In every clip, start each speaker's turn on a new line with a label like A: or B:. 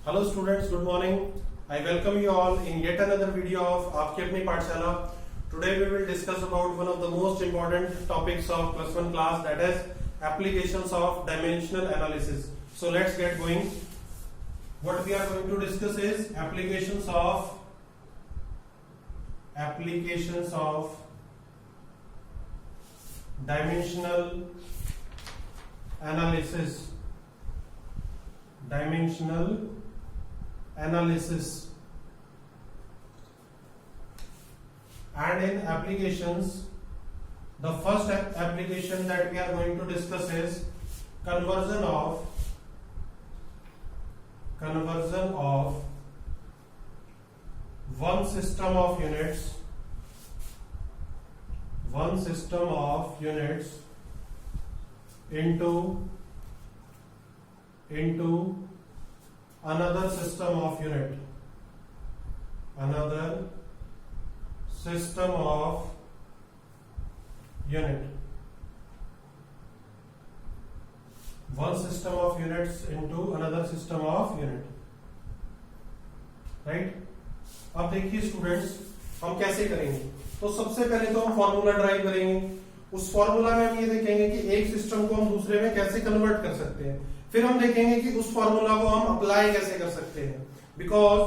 A: Hello students, good morning. I welcome you all in yet another video of आपकी अपनी पाठशाला. Today we will discuss about one of the most important topics of plus one class, that is applications of dimensional analysis. So let's get going. What we are going to discuss is applications of dimensional analysis. And in applications, the first application that we are going to discuss is conversion of one system of units into another system of unit. One system of units into another system of unit. Right? अब देखिए students, हम कैसे करेंगे. तो सबसे पहले तो हम फॉर्मूला ड्राइव करेंगे. उस फॉर्मूला में हम ये देखेंगे कि एक सिस्टम को हम दूसरे में कैसे कन्वर्ट कर सकते हैं. फिर हम देखेंगे कि उस फॉर्मूला को हम अप्लाई कैसे कर सकते हैं. Because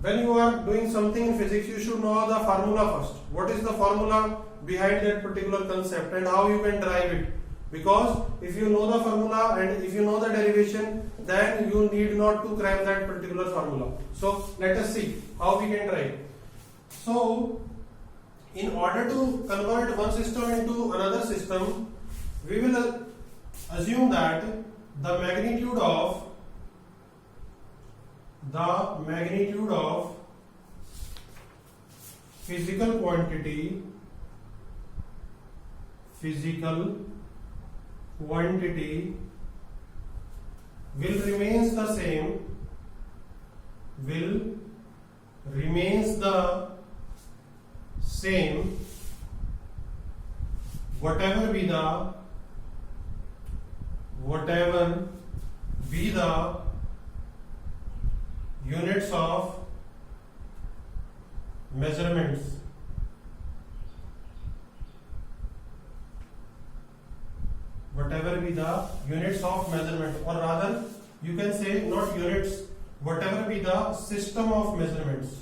A: when you are doing something in physics, you should know the formula first. What is the formula behind that particular concept and how you can derive it. Because if you know the formula and if you know the derivation, then you need not to cram that particular formula. So let us see how we can derive. So in order to convert one system into another system, we will assume that the magnitude of physical quantity will remains the same whatever be the units of measurements. Whatever be the units of measurement, or rather you can say not units, whatever be the system of measurements.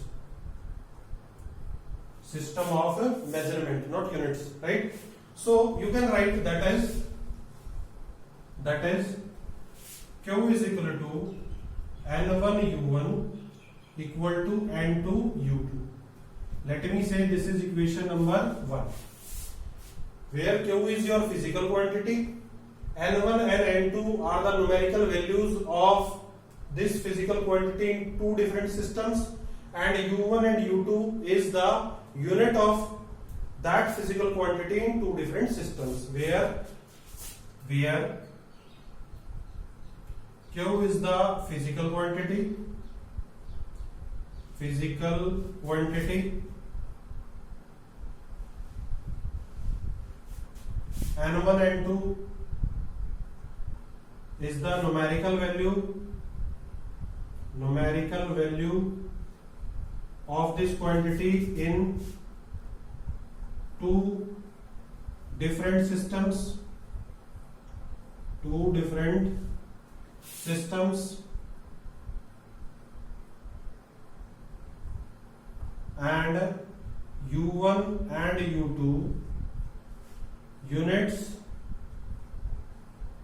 A: System of measurement, not units, right? So you can write that is Q is equal to N1 U1 equal to N2 U2. Let me say this is equation number 1, where Q is your physical quantity, N1 and N2 are the numerical values of this physical quantity in two different systems, and U1 and U2 is the unit of that physical quantity in two different systems, where Q is the physical quantity, N1 and 2 is the numerical value of this quantity in two different systems, and U1 and U2 units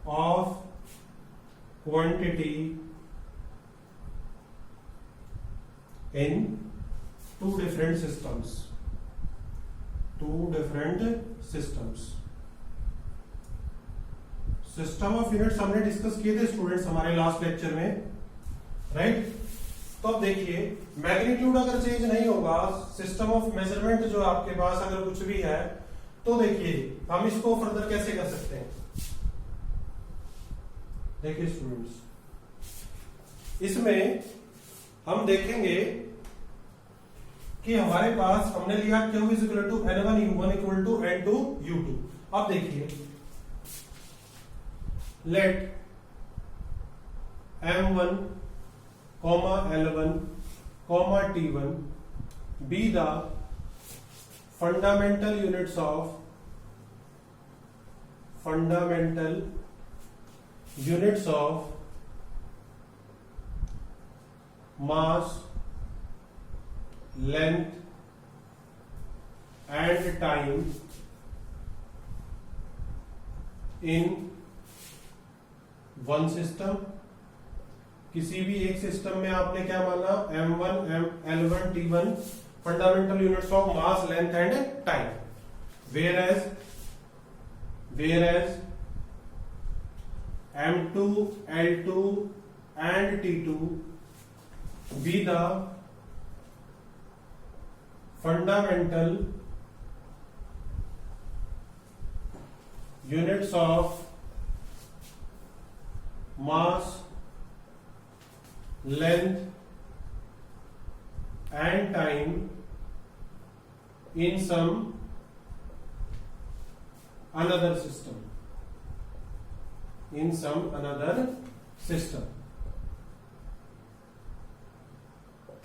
A: of quantity in two different systems. System of units हमने discuss किए थे students हमारे last lecture में, right? तो अब देखिए, magnitude अगर change नहीं होगा, सिस्टम ऑफ मेजरमेंट जो आपके पास अगर कुछ भी है, तो देखिए हम इसको फर्दर कैसे कर सकते हैं. देखिए स्टूडेंट्स, इसमें हम देखेंगे कि हमारे पास हमने लिया Q is equal to N1 U1 equal to N2 U2. अब देखिए, let M1 comma L1 comma T1 be the fundamental units of mass, length and time in one system। किसी भी एक सिस्टम में आपने क्या माना, M1 L1 T1 fundamental units of mass, length and time, whereas M2 L2 and T2 be the fundamental units of mass, length and time in some another system,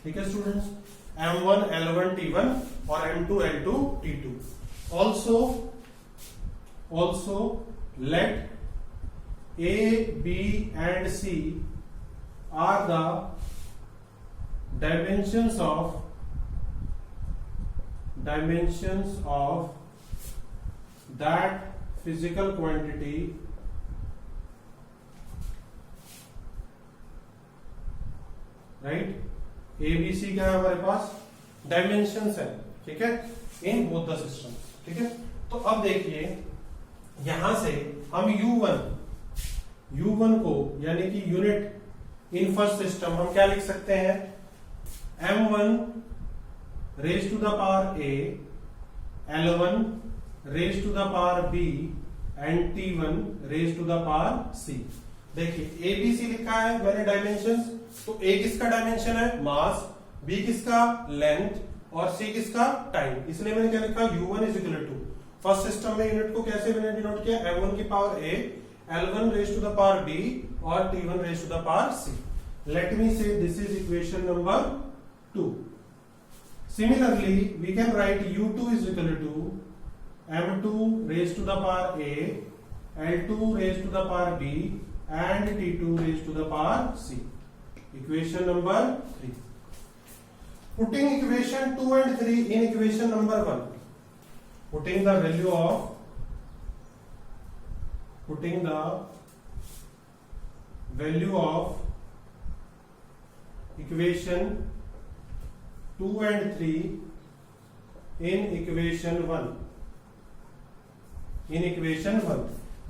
A: ठीक है students. M1 L1 T1 और M2 L2 T2 also let A, B and C are the dimensions of that physical quantity right. A B C क्या है हमारे पास, dimensions है, ठीक है, in both the system, ठीक है। तो अब देखिए यहां से हम U1 को यानी कि यूनिट इन फर्स्ट सिस्टम हम क्या लिख सकते हैं, M1 raise to the power A, L1 raise to the power B and T1 raise to the power C। देखिए A B C लिखा है मैंने डायमेंशंस, तो A किसका डायमेंशन है, मास, B किसका लेंथ और C किसका टाइम, इसलिए मैंने क्या लिखा U1 is equal to, first system में यूनिट को कैसे मैंने डिनोट किया, M1 की power A, L1 raise to the power B और T1 raise to the power C। Let me say this is equation number 2। Similarly we can write U2 is equal to M2 raise to the power A, L2 raise to the power B and T2 raise to the power C। Equation number 3. Putting equation 2 and 3 in equation number 1. Putting the value of equation 2 and 3 in equation 1.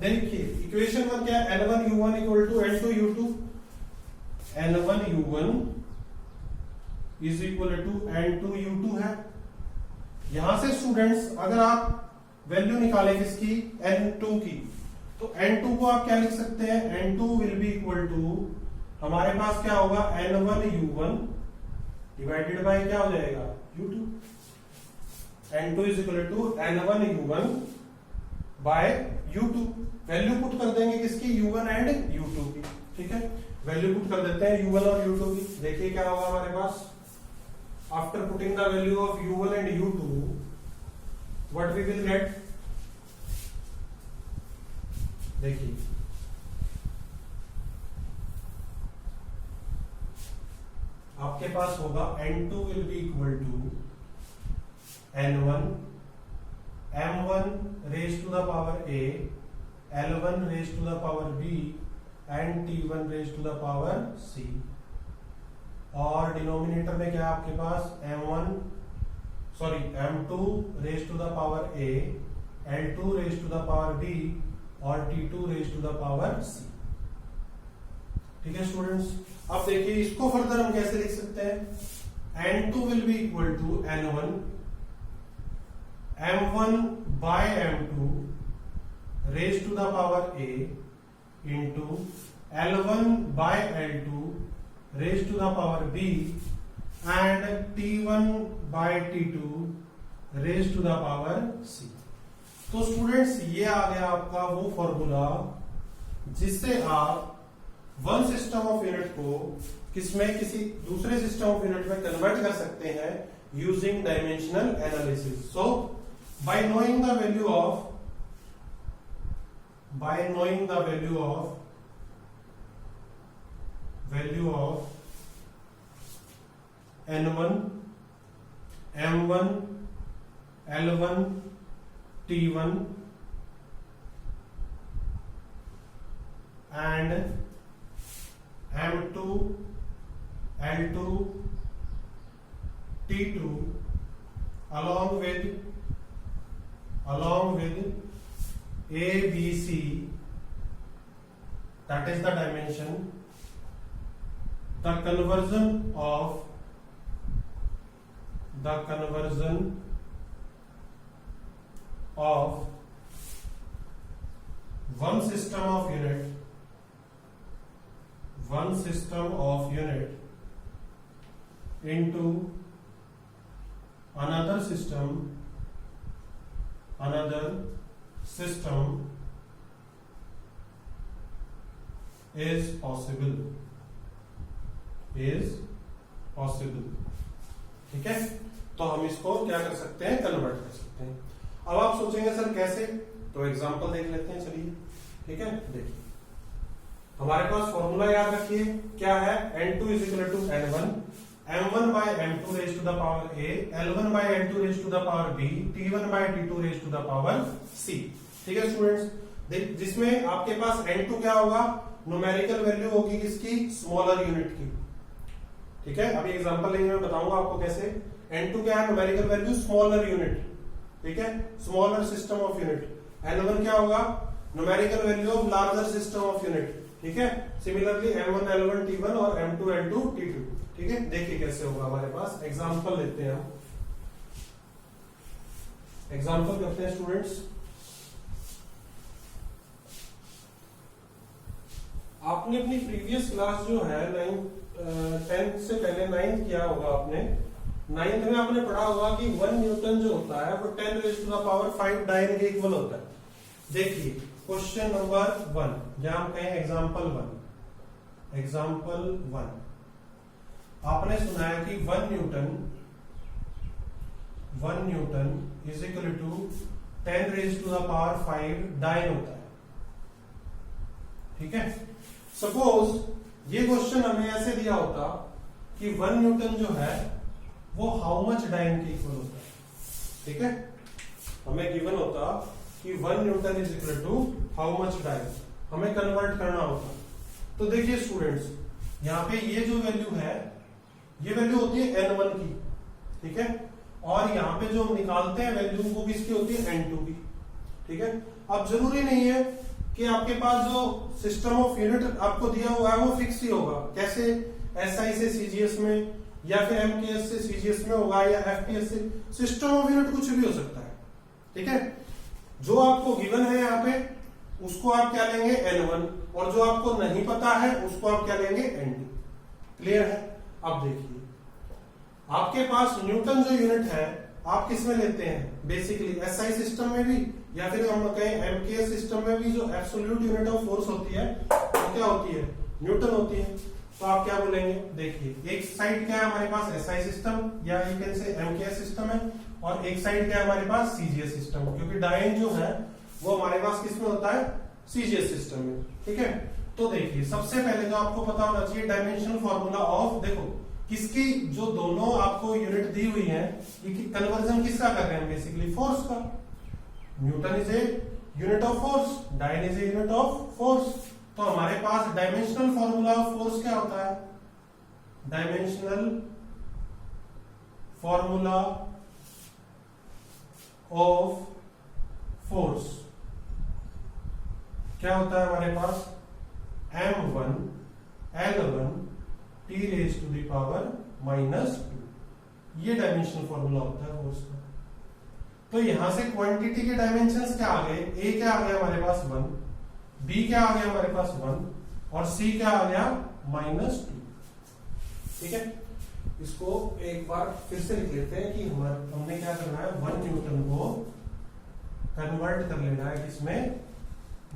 A: देखिए equation 1 क्या है, L1 U1 equal to L2 U2, L1 U1 is equal to N2 U2 है। यहां से students अगर आप value निकालें किसकी, N2 की, तो N2 को आप क्या लिख सकते हैं, N2 will be equal to हमारे पास क्या होगा, N1 U1 डिवाइडेड बाय क्या हो जाएगा, U2। N2 is equal to N1 U1 by U2। Value put कर देंगे किसकी, U1 एंड U2 की, ठीक है। वैल्यू पुट कर देते हैं U1 और U2 की। देखिए क्या होगा हमारे पास, after putting the value of U1 and U2 what we will get, देखिए आपके पास होगा N2 will be equal to N1 M1 raise to the power A, L1 raise to the power B and T1 raise to the power C। और denominator में क्या है आपके पास, M2 raise to the power A, L2 raise to the power B और T2 raise to the power C। ठीक है students. अब देखिए इसको फर्दर हम कैसे लिख सकते हैं, N2 will be equal to N1 M1 by M2 raise to the power A into L1 by L2 raise to the power B and T1 by T2 raise to the power C। तो students ये आ गया आपका वो formula जिससे आप one system of unit को किसमें किसी दूसरे सिस्टम ऑफ यूनिट में कन्वर्ट कर सकते हैं using dimensional analysis. So bye knowing the value of n1 m1 l1 t1 and m2 l2 t2 along with a b c, that is the dimension, the conversion of one system of unit into another system is possible। ठीक है, तो हम इसको क्या कर सकते हैं, convert कर सकते हैं। अब आप सोचेंगे सर कैसे, तो एग्जांपल देख लेते हैं, चलिए। ठीक है, देखिए हमारे पास फॉर्मूला याद रखिए क्या है, n2 is equal to n1 m1 by m2 raise to the power a, l1 by l2 raise to the power b, t1 by t2 raise to the power c। ठीक है स्टूडेंट्स, जिसमें आपके पास n2 क्या होगा, numerical value होगी किसकी, smaller unit की। ठीक है, अभी एग्जांपल लेंगे, मैं बताऊंगा आपको कैसे। n2 क्या है, न्यूमेरिकल वैल्यू स्मॉलर यूनिट। ठीक है, smaller system of unit. n1 क्या होगा, numerical value of larger system of unit. ठीक है, सिमिलरली m1 l1 t1 और m2 l2 t2। ठीक है, देखिए कैसे होगा हमारे पास। एग्जांपल लेते हैं हम, एग्जांपल करते हैं स्टूडेंट्स। आपने अपनी प्रीवियस क्लास जो है 10th से पहले 9th किया होगा आपने। 9th में आपने पढ़ा होगा कि 1 न्यूटन जो होता है वो 10 raise to the power 5 dyne के इक्वल होता है। देखिए क्वेश्चन नंबर 1, जहां हम कहें एग्जांपल 1, आपने सुना है कि 1 newton is equal to 10 raise to the power 5 dyne होता है। ठीक है, सपोज ये क्वेश्चन हमें ऐसे दिया होता कि 1 न्यूटन जो है वो हाउ मच डायन के इक्वल होता है। ठीक है, हमें गिवन होता कि 1 newton is equal to how much dyne, हमें कन्वर्ट करना होता। तो देखिए स्टूडेंट्स, यहाँ पे ये जो वैल्यू है, ये वैल्यू होती है n1 की। ठीक है, और यहाँ पे जो हम निकालते हैं वैल्यू वो किसकी होती है, n2 की। ठीक है, अब जरूरी नहीं है कि आपके पास जो सिस्टम ऑफ यूनिट आपको दिया हुआ है वो फिक्स ही होगा। कैसे, एसआई से सीजीएस में, या फिर एमकेएस से सीजीएस में होगा, या एफपीएस से। सिस्टम ऑफ यूनिट कुछ भी हो सकता है। ठीक है, जो आपको गिवन है यहाँ पे उसको आप क्या लेंगे, n1, और जो आपको नहीं पता है उसको आप क्या लेंगे, n2। क्लियर है। अब देखिए आपके पास न्यूटन जो यूनिट है आप किस में लेते हैं, बेसिकली एसआई सिस्टम में भी, या फिर हम कहें एमकेएस सिस्टम में भी जो एब्सोल्यूट यूनिट ऑफ फोर्स होती है वो क्या होती है, न्यूटन होती है। तो आप क्या बोलेंगे, देखिए एक साइड क्या है हमारे पास एसआई सिस्टम या you can say MKS system है, और एक साइड क्या है हमारे पास सीजीएस सिस्टम, क्योंकि डायन जो है वो हमारे पास किस में होता है, सीजीएस सिस्टम में। ठीक है, तो देखिए सबसे पहले तो आपको पता होना चाहिए डायमेंशनल फॉर्मूला ऑफ, देखो किसकी, जो दोनों आपको यूनिट दी हुई है, ये कन्वर्जन किसका कर रहे हैं, बेसिकली फोर्स का। Newton is a unit of force, dyne is a unit of force. तो हमारे पास डायमेंशनल फॉर्मूला ऑफ फोर्स क्या होता है, डायमेंशनल फॉर्मूला ऑफ फोर्स क्या होता है हमारे पास, m1 l1 t raise to the power -2। ये डायमेंशनल फॉर्मूला होता है फोर्स का। तो यहां से क्वांटिटी के डायमेंशंस क्या आ गए, a क्या आ गया हमारे पास 1, b क्या आ गया हमारे पास 1, और c क्या आ गया -2। ठीक है, इसको एक बार फिर से लिख लेते हैं कि हमने क्या करना है, 1 न्यूटन को कन्वर्ट कर लेना है किसमें,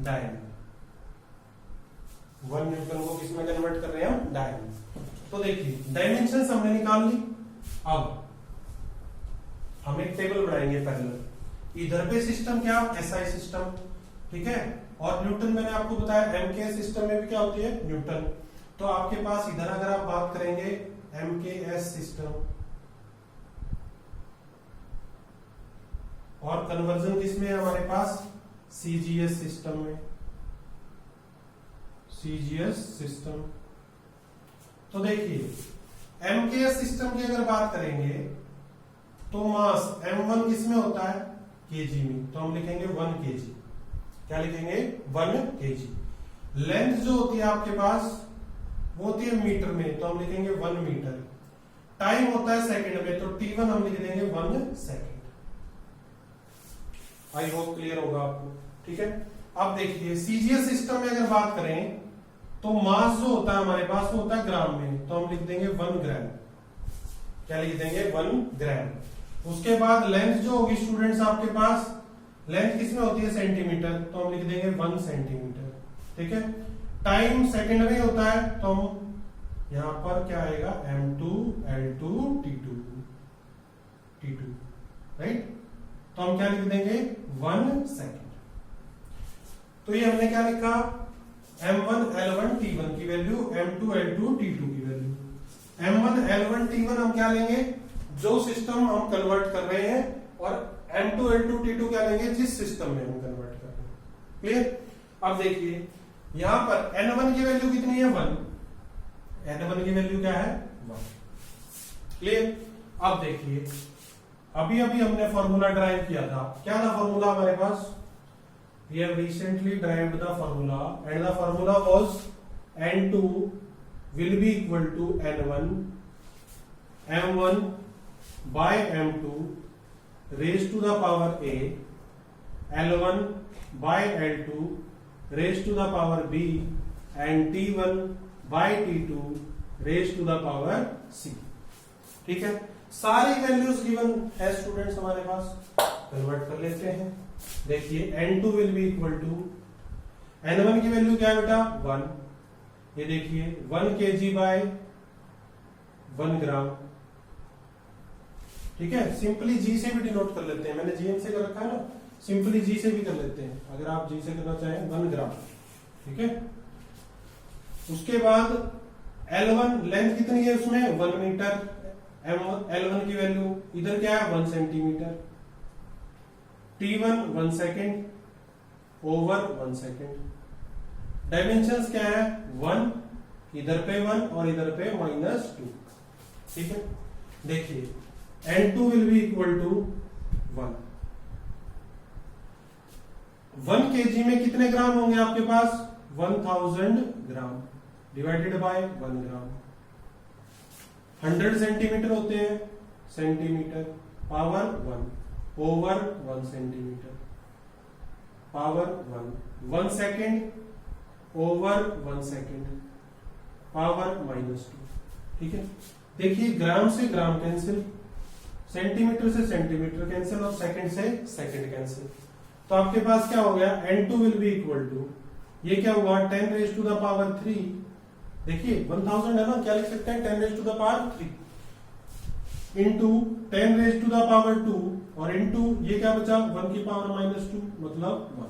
A: डायन। 1 न्यूटन को किसमें कन्वर्ट कर रहे हैं हम, डायन में। तो देखिए डायमेंशन हमने निकाल ली। अब हम एक टेबल बनाएंगे पैरेलल। इधर पे सिस्टम क्या, एसआई सिस्टम, ठीक है, और न्यूटन मैंने आपको बताया एमकेएस सिस्टम में भी क्या होती है, न्यूटन। तो आपके पास इधर अगर आप बात करेंगे एमकेएस सिस्टम, और कन्वर्जन किसमें है हमारे पास, सीजीएस सिस्टम में, सीजीएस सिस्टम। तो देखिए एमकेएस सिस्टम की अगर बात करेंगे तो मास m1 किसमें होता है, केजी में, तो हम लिखेंगे 1 केजी। क्या लिखेंगे, 1 केजी। लेंथ जो होती है आपके पास वो होती है मीटर में, तो हम लिखेंगे 1 मीटर। टाइम होता है सेकंड में, तो t1 हम लिख देंगे 1 सेकंड। आई होप क्लियर होगा आपको, ठीक है। अब देखिए सीजीएस सिस्टम में अगर बात करें तो मास जो होता है हमारे पास वो होता है ग्राम में, तो हम लिख देंगे 1 ग्राम। क्या लिख देंगे, 1 ग्राम। उसके बाद लेंथ जो होगी स्टूडेंट्स आपके पास, लेंथ किसमें होती है, सेंटीमीटर, तो हम लिख देंगे 1 सेंटीमीटर, ठीक है। टाइम सेकंड में होता है, तो हम यहां पर क्या आएगा, m2 l2 t2, राइट। तो हम क्या लिख देंगे, 1 सेकंड। तो ये हमने क्या लिखा, m1 l1 t1 की वैल्यू, m2 l2 t2 की वैल्यू। m1 l1 t1 हम क्या लेंगे, जो सिस्टम हम कन्वर्ट कर रहे हैं, और m2 l2 t2 क्या लेंगे, जिस सिस्टम में हम कन्वर्ट कर रहे हैं। क्लियर। अब देखिए यहां पर n1 की वैल्यू कितनी है, 1। n1 की वैल्यू क्या है, 1। क्लियर। अब देखिए अभी हमने फॉर्मूला ड्राइव किया था, क्या था फॉर्मूला हमारे पास, we have recently derived the formula and the formula was n2 will be equal to n1 m1 by m2 raised to the power a, l1 by l2 raised to the power b, and t1 by t2 raised to the power c। ठीक है, सारी values given है students हमारे पास, convert कर लेते हैं। देखिए n2 will be equal to, n1 की वैल्यू क्या है बेटा, 1। ये देखिए 1 kg बाय 1 ग्राम, ठीक है। सिंपली जी से भी डिनोट कर लेते हैं, मैंने जीएम से कर रखा है ना, सिंपली जी से भी कर लेते हैं अगर आप जी से करना चाहें, 1 ग्राम, ठीक है। उसके बाद L1 लेंथ कितनी है उसमें, 1 मीटर। L1 की वैल्यू इधर क्या है, 1 centimetre. T1 1 second over 1 second. Dimensions क्या है, 1, इधर पे 1 और इधर पे -2, ठीक है। देखिए N2 will be equal to 1। 1 kg में कितने ग्राम होंगे आपके पास, 1000 gram divided by 1 gram. 100 centimetre होते हैं, centimetre power 1 over 1 centimetre power 1 second over 1 second power -2, ठीक है। देखिए ग्राम से ग्राम कैंसिल, सेंटीमीटर से सेंटीमीटर कैंसिल, और सेकंड से सेकंड कैंसिल। तो आपके पास क्या हो गया, n2 will be equal to, ये क्या हुआ, 10 रेज टू द पावर 3। देखिए 1000 है ना, क्या लिख सकते हैं, 10 raise to the power 3 into 10 raise to the power 2, और इंटू ये क्या बचा, 1 की पावर -2 मतलब 1।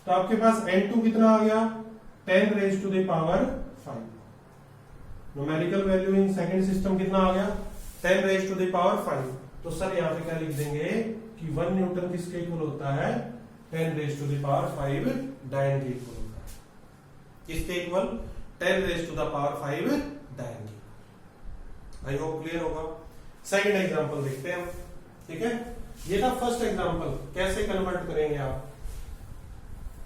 A: तो आपके पास n2 कितना आ गया, 10 raise to the power 5। Numerical value in second system कितना आ गया, 10 रेज टू द पावर 5। तो सर यहाँ पे क्या लिख देंगे कि 1 न्यूटन किसके इक्वल होता है, 10 raise to the power 5 dyne के इक्वल होता है। किसके equal, 10 raise to the power 5 dyne के। आई होप क्लियर होगा। सेकंड एग्जांपल देखते हैं हम, ठीक है। ये था फर्स्ट एग्जांपल, कैसे कन्वर्ट करेंगे आप,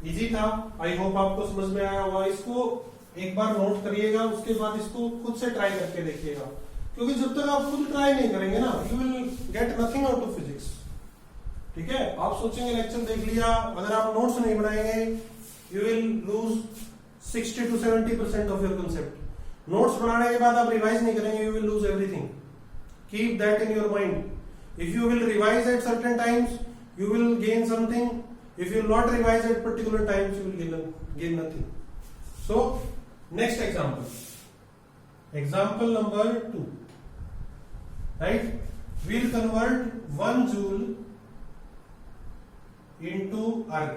A: इजी था। आई होप आपको समझ में आया होगा। इसको एक बार नोट करिएगा, उसके बाद इसको खुद से ट्राई करके देखिएगा, क्योंकि जब तक आप खुद ट्राई नहीं करेंगे ना, you will get nothing out of physics, ठीक है। आप सोचेंगे लेक्चर देख लिया, अगर आप नोट्स नहीं बनाएंगे you will lose 60 to 70% of your concept. Notes बनाने के बाद आप रिवाइज नहीं करेंगे, you will lose everything. Keep that in your mind. If you will revise at certain times you will gain something. If you will not revise at particular times, you will gain nothing. So next example number 2, right, will convert 1 joule into अर्ग।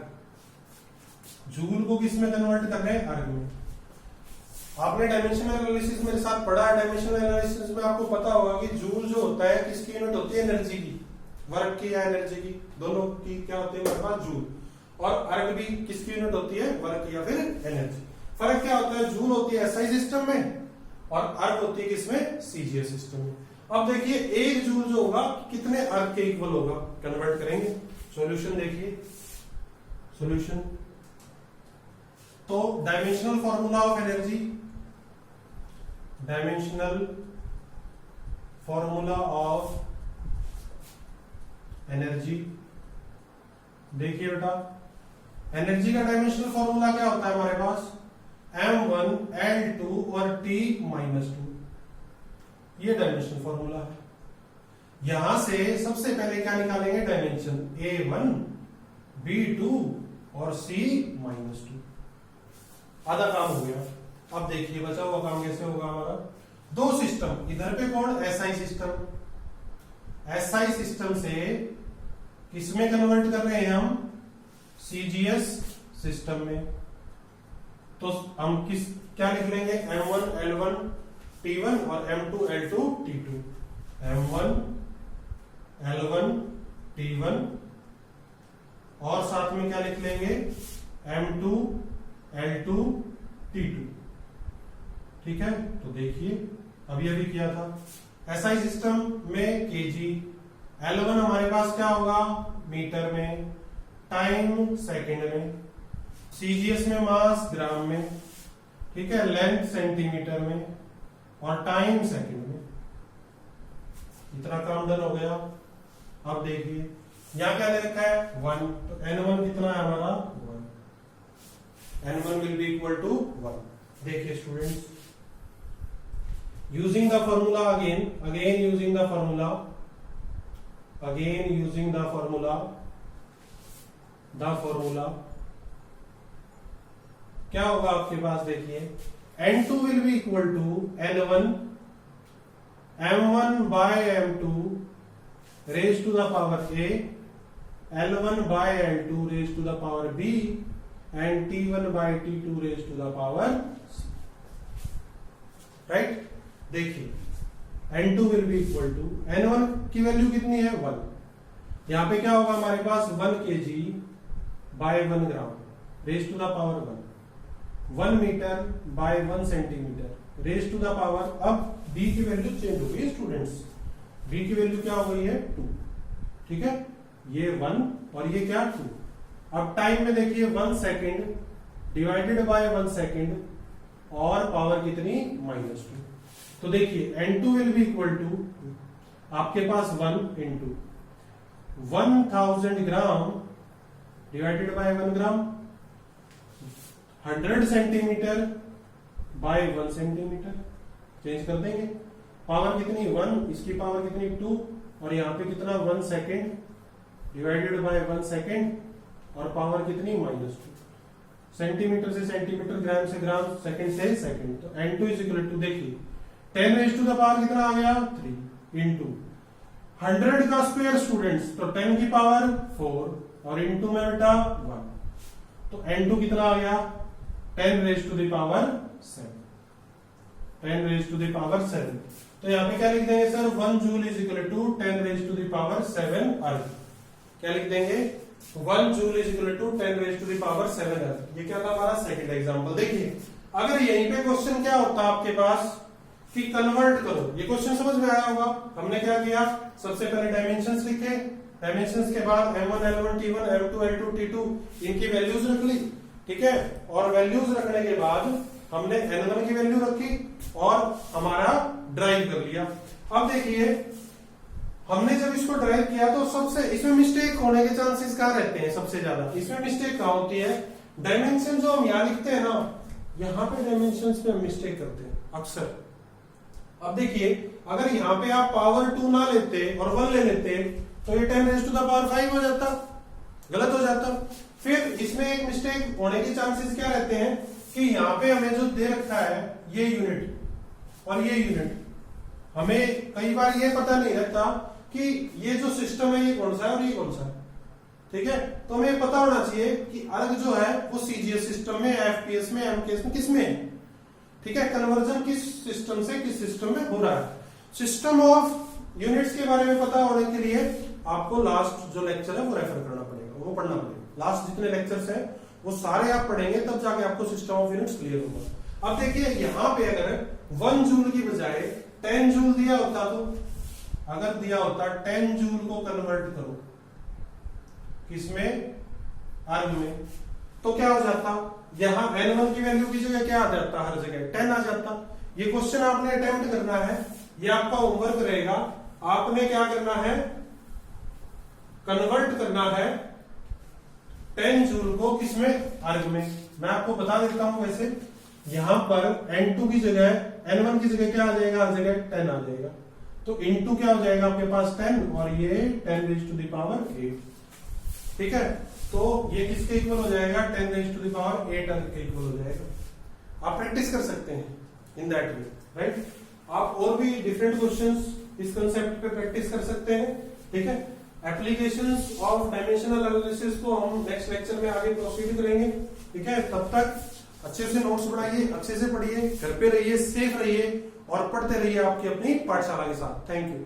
A: Joule को किस में convert कर रहे हैं? अर्ग में। आपने डायमेंशनल एनालिसिस मेरे साथ पढ़ा है। डायमेंशनल एनालिसिस में आपको पता होगा कि जूल जो होता है किसकी यूनिट होती है? एनर्जी की, वर्क की या एनर्जी की, दोनों की क्या होती है मेरे पास? जूल। और अर्ग भी किसकी यूनिट होती है? वर्क या फिर एनर्जी। फर्क क्या होता है? जूल होती है एसआई सिस्टम में और अर्ग होती है किसमें? सीजीएस सिस्टम में। अब देखिए 1 जूल जो होगा कितने अर्ग के इक्वल होगा? कन्वर्ट करेंगे। सॉल्यूशन देखिए, सॉल्यूशन तो dimensional formula of energy, dimensional formula of energy. देखिए बेटा, एनर्जी का डायमेंशनल फॉर्मूला क्या होता है हमारे पास? m1 l2 और t-2। ये डायमेंशनल फॉर्मूला है। यहां से सबसे पहले क्या निकालेंगे? डायमेंशन a1 b2 और c-2। आधा काम हो गया। अब देखिए बचा हुआ काम कैसे होगा हमारा? 2 सिस्टम, इधर पे कौन? SI system. एसआई सिस्टम से किसमें कन्वर्ट कर रहे हैं हम? सीजीएस सिस्टम में। तो हम क्या लिख लेंगे? m1 l1 t1 और m2 l2 t2। m1 l1 t1 और साथ में क्या लिख लेंगे? m2 l2 t2। ठीक है, तो देखिए अभी किया था। एसआई सिस्टम में केजी, L1 हमारे पास क्या होगा? मीटर में, टाइम सेकंड में, सीजीएस में मास ग्राम में, ठीक है, लेंथ सेंटीमीटर में और टाइम सेकंड में। इतना काम डन हो गया। अब देखिए यहां क्या दे रखा है? 1। तो N1 कितना है हमारा? 1। N1 will be equal to 1। देखिए students, using the formula again using the formula क्या होगा आपके पास? देखिए N2 will be equal to N1 M1 by M2 raised to the power A, L1 by L2 raised to the power B and T1 by T2 raised to the power C, right? देखिए N2 will be equal to N1 की value कितनी है? 1। यहां पे क्या होगा हमारे पास? 1 kg by 1 gram raise to the power 1, 1 metre by 1 centimetre raise to the power. अब B की वैल्यू चेंज हो गई स्टूडेंट्स। B की वैल्यू क्या हो गई है? 2। ठीक है, ये 1 और ये क्या? 2। अब टाइम में देखिए 1 सेकेंड डिवाइडेड बाय 1 सेकेंड और पावर कितनी? -2। तो देखिए N2 will be equal to आपके पास 1 into 1000 gram divided by 1 gram, 100 centimetre bye 1 centimetre. Change कर देंगे। पावर कितनी? 1, इसकी पावर कितनी? 2 और यहाँ पे कितना? 1 सेकेंड डिवाइडेड बाय 1 सेकेंड और पावर कितनी? -2। सेंटीमीटर से सेंटीमीटर, ग्राम से ग्राम, सेकेंड से सेकेंड। तो N2 इज इक्वल टू देखिए 10 रेज टू द पावर कितना आ गया? 3 इंटू 100 का स्क्वायर स्टूडेंट्स, तो 10 की पावर 4 और इंटू में बेटा 1। तो N2 कितना आ गया? 10 raise to the power 7। 10 raise to the power 7। तो यहाँ पे क्या लिख देंगे sir? 1 joule is equal to 10 raise to the power 7 erg. क्या लिख देंगे? 1 joule is equal to 10 raise to the power 7 erg. ये क्या था हमारा सेकंड एग्जांपल। देखिए अगर यहीं पे क्वेश्चन क्या होता आपके पास कि कन्वर्ट करो, ये क्वेश्चन समझ में आया होगा। हमने क्या किया? सबसे पहले डायमेंशंस लिखे, डायमेंशंस के बाद M1 L1 T1 M2 L2 T2 इनकी वैल्यूज रख ली। ठीक है, और वैल्यूज रखने के बाद हमने N1 की वैल्यू रखी और हमारा ड्राइव कर लिया। अब देखिए हमने जब इसको ड्राइव किया तो सबसे इसमें मिस्टेक होने के चांसेस कहाँ रहते हैं? सबसे ज्यादा इसमें मिस्टेक कहाँ होती है? डायमेंशन जो हम यहाँ लिखते हैं ना, यहाँ पे डायमेंशन पे हम मिस्टेक करते हैं अक्सर। अब देखिए अगर यहाँ पे आप पावर 2 ना लेते और 1 ले लेते तो ये 10 रेज टू द पावर 5 हो जाता, गलत हो जाता। फिर इसमें एक मिस्टेक होने के चांसेस क्या रहते हैं कि कि यहाँ पे हमें जो दे रखा है ये यूनिट और ये यूनिट, हमें कई बार ये पता नहीं रहता कि ये जो सिस्टम है ये कौन सा है और ये कौन सा है। ठीक है, तो हमें पता होना चाहिए कि अर्ग जो है वो सीजीएस सिस्टम में, एफपीएस में, एमकेएस में, किस में है। ठीक है, कन्वर्जन किस सिस्टम से किस सिस्टम में हो रहा है। सिस्टम ऑफ यूनिट्स के बारे में पता होने के लिए आपको लास्ट जो लेक्चर है वो रेफर करना पड़ेगा, वो पढ़ना पड़ेगा। लास्ट जितने लेक्चर्स हैं वो सारे आप पढ़ेंगे, तब जाके आपको सिस्टम ऑफ यूनिट्स क्लियर होगा। अब देखिए यहाँ पे अगर 1 जूल की बजाय 10 जूल दिया होता, तो अगर दिया होता 10 जूल को कन्वर्ट करो किसमें, अर्ग में, तो क्या हो जाता, यहां N1 की वैल्यू की जगह क्या आ जाता, हर जगह 10 आ जाता। ये क्वेश्चन आपने अटेम्प्ट करना है, ये आपका होमवर्क रहेगा। आपने क्या करना है, कन्वर्ट करना है 10 जूल को किसमें, अर्ग में। मैं आपको बता देता हूं, वैसे यहां पर N2 की जगह N1 की जगह क्या आ जाएगा, हर जगह 10 आ जाएगा। तो इनटू क्या हो जाएगा आपके पास 10 और ये 10 रेज़ टू द पावर 8। ठीक है, तो ये किसके इक्वल हो जाएगा, 10 रेज़ टू द पावर 8 अर्ग के इक्वल हो जाएगा। आप प्रैक्टिस कर सकते हैं इन दैट वे, राइट। आप और भी डिफरेंट क्वेश्चंस इस कंसेप्ट पे प्रैक्टिस कर सकते हैं। ठीक है, एप्लीकेशंस ऑफ डायमेंशनल एनालिसिस को हम नेक्स्ट लेक्चर में आगे प्रोसीड करेंगे। ठीक है, तब तक अच्छे से नोट्स बनाइए, अच्छे से पढ़िए, घर पे रहिए, सेफ रहिए और पढ़ते रहिए आपकी अपनी पाठशाला के साथ। Thank you.